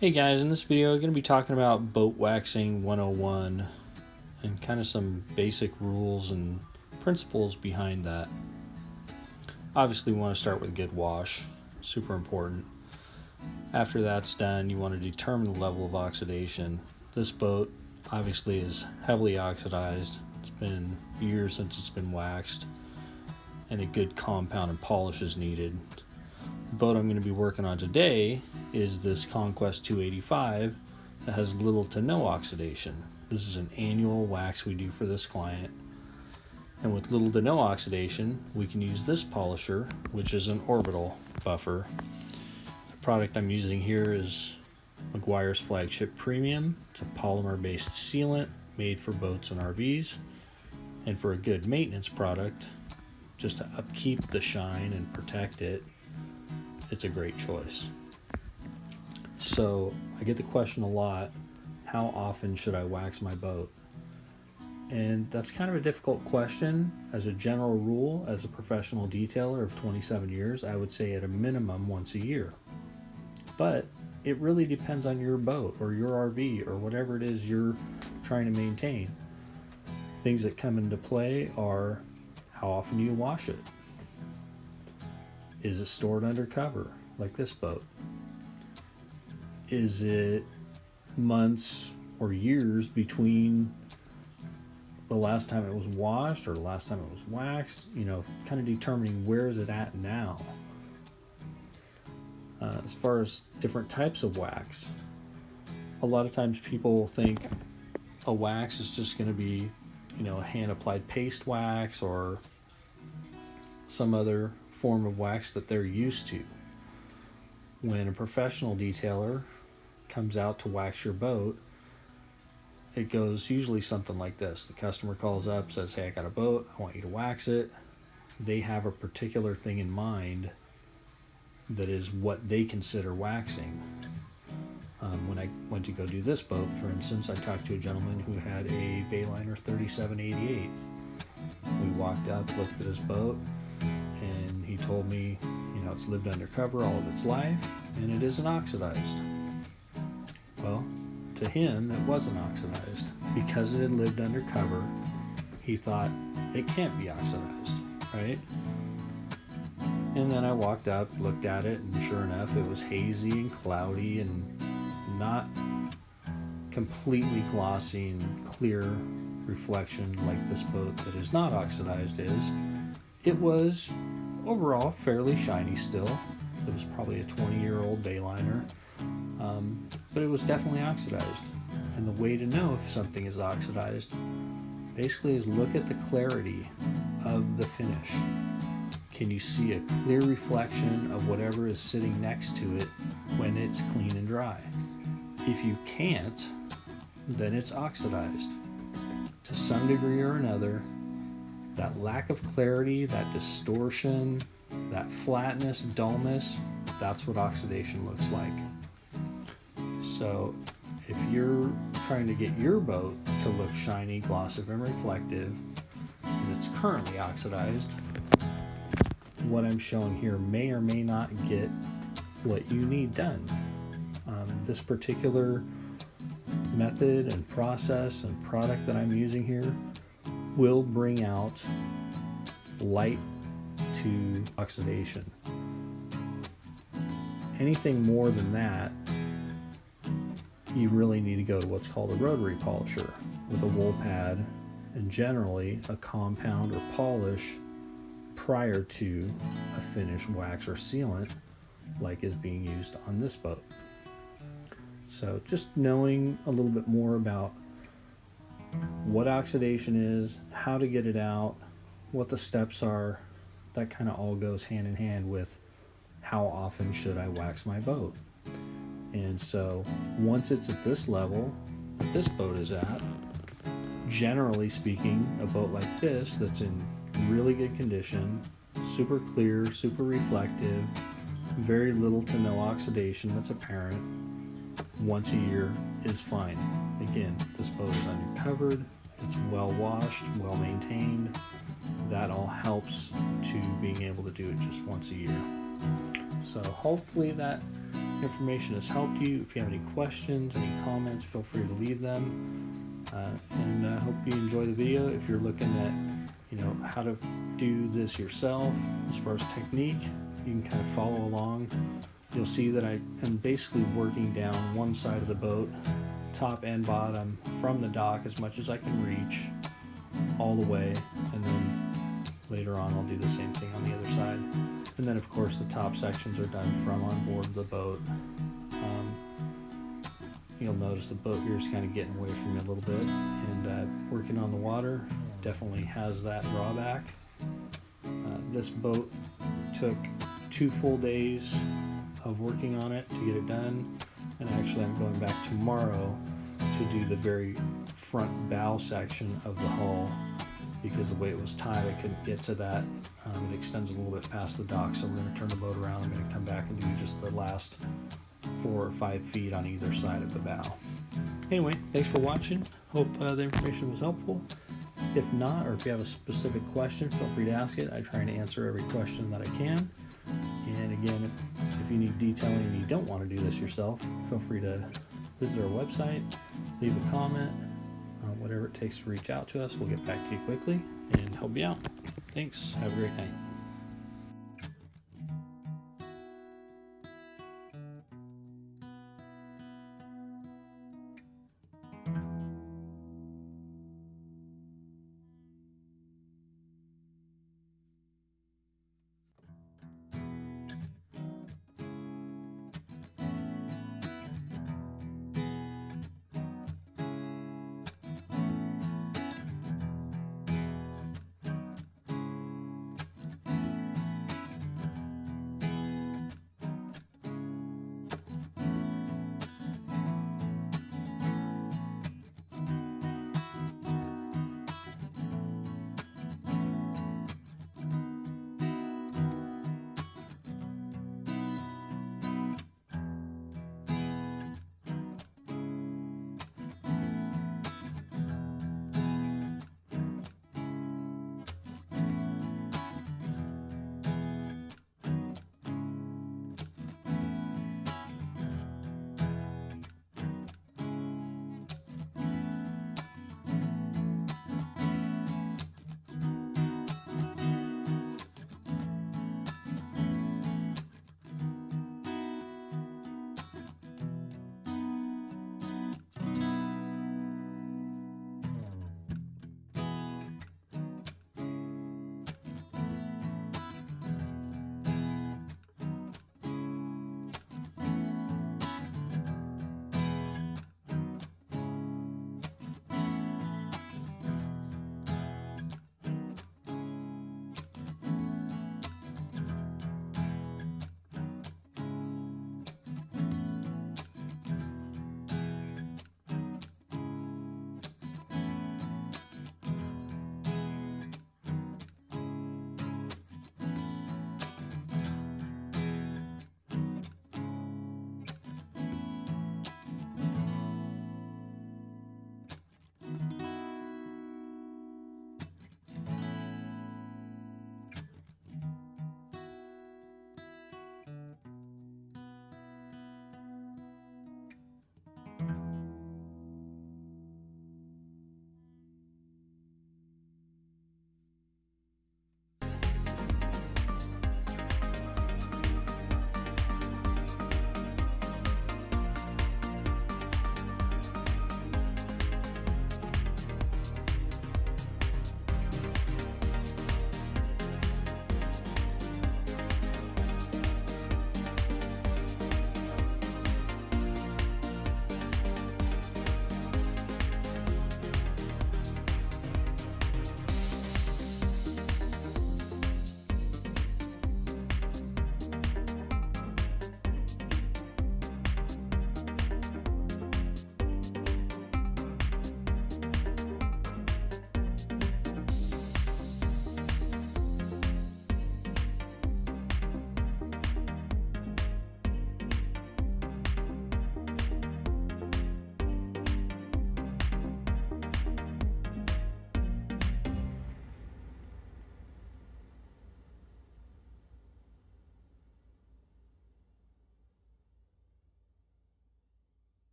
Hey guys, in this video I'm going to be talking about boat waxing 101 and kind of some basic rules and principles behind that. Obviously we want to start with a good wash, super important. After that's done, you want to determine the level of oxidation. This boat obviously is heavily oxidized. It's been years since it's been waxed and a good compound and polish is needed. The boat I'm going to be working on today is this Conquest 285 that has little to no oxidation. This is an annual wax we do for this client. And with little to no oxidation, we can use this polisher, which is an orbital buffer. The product I'm using here is Meguiar's Flagship Premium. It's a polymer-based sealant made for boats and RVs. And for a good maintenance product, just to upkeep the shine and protect it, it's a great choice. So I get the question a lot, how often should I wax my boat? And that's kind of a difficult question. As a general rule, as a professional detailer of 27 years, I would say at a minimum once a year. But it really depends on your boat or your RV or whatever it is you're trying to maintain. Things that come into play are how often do you wash it? Is it stored under cover, like this boat? Is it months or years between the last time it was washed or the last time it was waxed? Kind of determining where is it at now. As far as different types of wax, a lot of times people think a wax is just going to be, a hand-applied paste wax or some other form of wax that they're used to. When a professional detailer comes out to wax your boat, it goes usually something like this. The customer calls up, says, hey, I got a boat, I want you to wax it. They have a particular thing in mind that is what they consider waxing. When I went to go do this boat, for instance, I talked to a gentleman who had a Bayliner 3788. We walked up, looked at his boat, and he told me, it's lived undercover all of its life, and it isn't oxidized. Well, to him, it wasn't oxidized. Because it had lived undercover, he thought it can't be oxidized, right? And then I walked up, looked at it, and sure enough, it was hazy and cloudy and not completely glossy and clear reflection like this boat that is not oxidized is. It was overall fairly shiny still. It was probably a 20-year-old Bayliner, but it was definitely oxidized. And the way to know if something is oxidized basically is look at the clarity of the finish. Can you see a clear reflection of whatever is sitting next to it when it's clean and dry? If you can't, then it's oxidized. To some degree or another, that lack of clarity, that distortion, that flatness, dullness, that's what oxidation looks like. So if you're trying to get your boat to look shiny, glossy, and reflective, and it's currently oxidized, what I'm showing here may or may not get what you need done. This particular method and process and product that I'm using here will bring out light to oxidation. Anything more than that, you really need to go to what's called a rotary polisher with a wool pad and generally a compound or polish prior to a finished wax or sealant like is being used on this boat. So just knowing a little bit more about what oxidation is, how to get it out, what the steps are, that kind of all goes hand in hand with how often should I wax my boat. And so once it's at this level that this boat is at, generally speaking, a boat like this that's in really good condition, super clear, super reflective, very little to no oxidation that's apparent, once a year is fine. Again, this boat is undercovered, it's well washed, well maintained. That all helps to being able to do it just once a year. So hopefully that information has helped you. If you have any questions, any comments, feel free to leave them. And I hope you enjoy the video. If you're looking at, how to do this yourself as far as technique, you can kind of follow along. You'll see that I am basically working down one side of the boat, top and bottom, from the dock as much as I can reach, all the way, and then later on I'll do the same thing on the other side. And then of course the top sections are done from on board the boat. You'll notice the boat here is kind of getting away from me a little bit, and working on the water definitely has that drawback. This boat took 2 full days of working on it to get it done, and actually I'm going back tomorrow to do the very front bow section of the hull, because the way it was tied I couldn't get to that. It extends a little bit past the dock, so we're going to turn the boat around. I'm going to come back and do just the last 4 or 5 feet on either side of the bow. Anyway, thanks for watching. Hope the information was helpful. If not, or if you have a specific question, feel free to ask it. I try and answer every question that I can. And again, if you need detailing and you don't want to do this yourself, feel free to visit our website, leave a comment, whatever it takes to reach out to us. We'll get back to you quickly and help you out. Thanks. Have a great night.